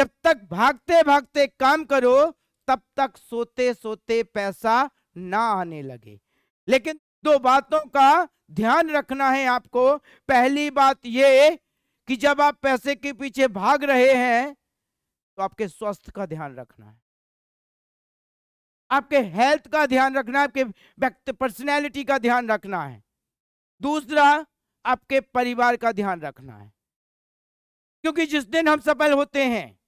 जब तक भागते भागते काम करो तब तक सोते सोते पैसा ना आने लगे। लेकिन दो बातों का ध्यान रखना है आपको। पहली बात यह कि जब आप पैसे के पीछे भाग रहे हैं तो आपके स्वास्थ्य का ध्यान रखना है, आपके हेल्थ का ध्यान रखना है, आपके व्यक्ति पर्सनैलिटी का ध्यान रखना है। दूसरा, आपके परिवार का ध्यान रखना है। क्योंकि जिस दिन हम सफल होते हैं,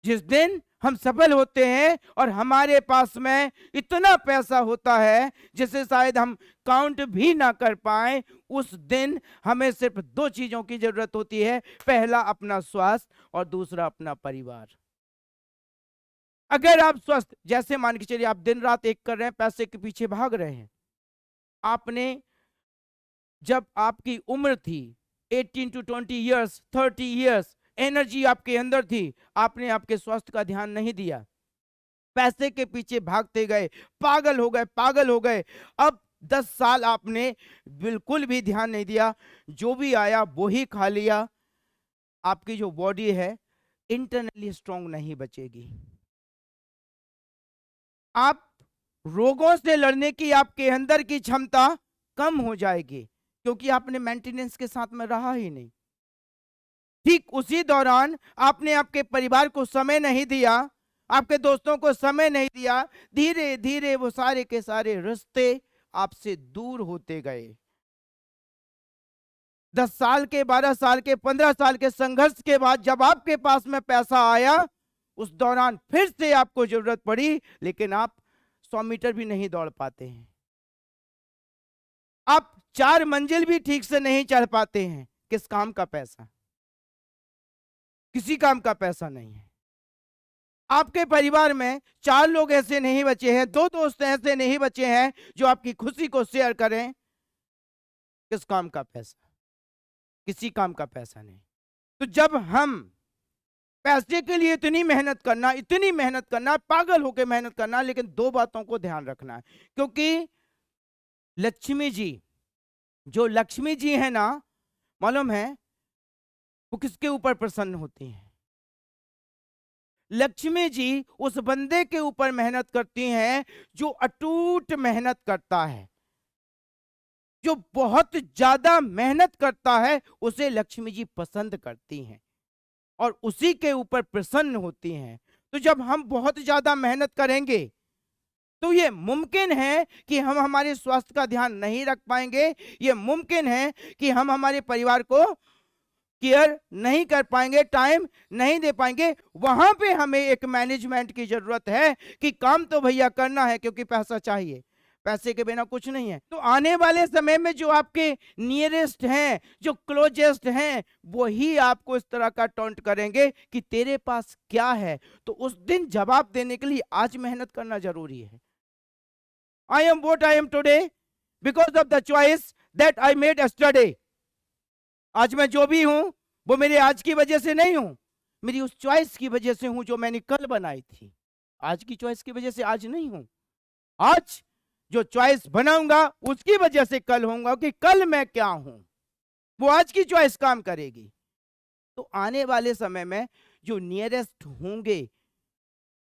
जिस दिन हम सफल होते हैं और हमारे पास में इतना पैसा होता है जिसे शायद हम काउंट भी ना कर पाए, उस दिन हमें सिर्फ दो चीजों की जरूरत होती है। पहला अपना स्वास्थ्य और दूसरा अपना परिवार। अगर आप स्वस्थ, जैसे मान के चलिए आप दिन रात एक कर रहे हैं, पैसे के पीछे भाग रहे हैं, आपने जब आपकी उम्र थी 18 to 20 ईयर्स, 30 ईयर्स, एनर्जी आपके अंदर थी, आपने आपके स्वास्थ्य का ध्यान नहीं दिया, पैसे के पीछे भागते गए, पागल हो गए, पागल हो गए। अब 10 साल आपने बिल्कुल भी ध्यान नहीं दिया, जो भी आया वो ही खा लिया। आपकी जो बॉडी है इंटरनली स्ट्रांग नहीं बचेगी। आप रोगों से लड़ने की आपके अंदर की क्षमता कम हो जाएगी, क्योंकि आपने मेंटेनेंस के साथ में रहा ही नहीं। ठीक उसी दौरान आपने आपके परिवार को समय नहीं दिया, आपके दोस्तों को समय नहीं दिया, धीरे धीरे वो सारे के सारे रिश्ते आपसे दूर होते गए। 10 साल के, 12 साल के, 15 साल के संघर्ष के बाद जब आपके पास में पैसा आया, उस दौरान फिर से आपको जरूरत पड़ी, लेकिन आप 100 मीटर भी नहीं दौड़ पाते हैं, आप 4 मंजिल भी ठीक से नहीं चढ़ पाते हैं। किस काम का पैसा? किसी काम का पैसा नहीं है। आपके परिवार में 4 लोग ऐसे नहीं बचे हैं, 2 दोस्त ऐसे नहीं बचे हैं जो आपकी खुशी को शेयर करें। किस काम का पैसा? किसी काम का पैसा नहीं। तो जब हम पैसे के लिए इतनी मेहनत करना, इतनी मेहनत करना, पागल होकर मेहनत करना, लेकिन 2 बातों को ध्यान रखना है। क्योंकि लक्ष्मी जी, जो लक्ष्मी जी है ना, मालूम है वो किसके ऊपर प्रसन्न होती हैं? लक्ष्मी जी उस बंदे के ऊपर मेहनत करती हैं जो अटूट मेहनत करता है, जो बहुत ज्यादा मेहनत करता है, उसे लक्ष्मी जी पसंद करती हैं और उसी के ऊपर प्रसन्न होती हैं। तो जब हम बहुत ज्यादा मेहनत करेंगे तो ये मुमकिन है कि हम हमारे स्वास्थ्य का ध्यान नहीं रख पाएंगे, ये मुमकिन है कि हम हमारे परिवार को केयर नहीं कर पाएंगे, टाइम नहीं दे पाएंगे। वहां पे हमें एक मैनेजमेंट की जरूरत है कि काम तो भैया करना है, क्योंकि पैसा चाहिए, पैसे के बिना कुछ नहीं है। तो आने वाले समय में जो आपके नियरेस्ट हैं, जो क्लोजेस्ट हैं, वही आपको इस तरह का टॉन्ट करेंगे कि तेरे पास क्या है। तो उस दिन जवाब देने के लिए आज मेहनत करना जरूरी है। I am what I am today because of the choice that I made yesterday. आज मैं जो भी हूं वो मेरे आज की वजह से नहीं हूं, मेरी उस चॉइस की वजह से हूं जो मैंने कल बनाई थी। आज की चॉइस की वजह से आज नहीं हूं, आज जो चॉइस बनाऊंगा उसकी वजह से कल होऊंगा कि कल मैं क्या हूं, वो आज की चॉइस काम करेगी। तो आने वाले समय में जो नियरेस्ट होंगे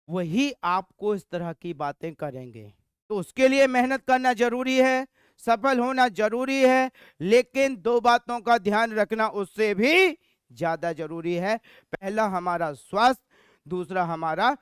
वही आपको इस तरह की बातें करेंगे। तो उसके लिए मेहनत करना जरूरी है, सफल होना जरूरी है, लेकिन 2 बातों का ध्यान रखना उससे भी ज्यादा जरूरी है। पहला हमारा स्वास्थ्य, दूसरा हमारा